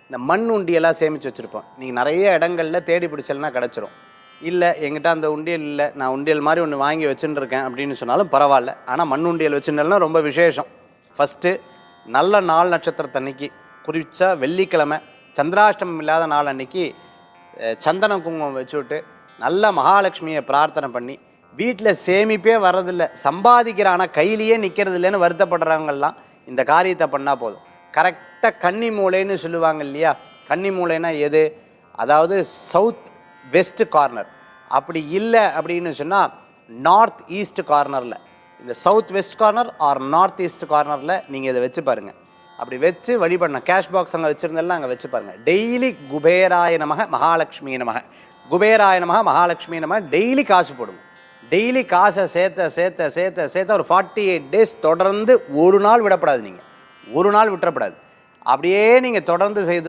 இந்த மண் உண்டியெல்லாம் சேமித்து வச்சுருப்போம். நீங்கள் நிறைய இடங்களில் தேடி பிடிச்சல்னா கிடச்சிரும். இல்லை எங்கிட்ட அந்த உண்டியல் இல்லை, நான் உண்டியல் மாதிரி ஒன்று வாங்கி வச்சுட்டு இருக்கேன் அப்படின்னு சொன்னாலும் பரவாயில்ல. ஆனால் மண் உண்டியல் வச்சுருந்தேன்னா ரொம்ப விசேஷம். ஃபஸ்ட்டு நல்ல நாள் நட்சத்திரத்தன்னைக்கு குறிச்சா வெள்ளிக்கிழமை சந்திராஷ்டமம் இல்லாத நாள் அன்னைக்கு சந்தன குங்குமம் வச்சுவிட்டு நல்ல மகாலட்சுமியை பிரார்த்தனை பண்ணி வீட்டில் சேமிப்பே வர்றதில்லை, சம்பாதிக்கிற ஆனால் கையிலேயே நிற்கிறது இல்லைன்னு வருத்தப்படுறவங்கெல்லாம் இந்த காரியத்தை பண்ணால் போதும். கரெக்டாக கன்னி மூலைன்னு சொல்லுவாங்க இல்லையா? கன்னி மூலைன்னா எது? அதாவது சவுத் வெஸ்ட் கார்னர். அப்படி இல்லை அப்படின்னு சொன்னால் நார்த் ஈஸ்ட் கார்னரில், இந்த south west corner or north east கார்னரில் நீங்கள் இதை வச்சு பாருங்கள். அப்படி வச்சு வழிபடணும். கேஷ் பாக்ஸ் அங்கே வச்சுருந்தெல்லாம் அங்கே வச்சு பாருங்கள். டெய்லி குபேராய நமக மகாலட்சுமி நமக, குபேராய நமக மகாலட்சுமி நமக டெய்லி காசு போடுங்க. டெய்லி காசை சேர்த்த சேர்த்த சேர்த்த சேர்த்த ஒரு 48 days தொடர்ந்து ஒரு நாள் விடப்படாது. நீங்கள் ஒரு நாள் விட்டுறப்படாது. அப்படியே நீங்கள் தொடர்ந்து செய்து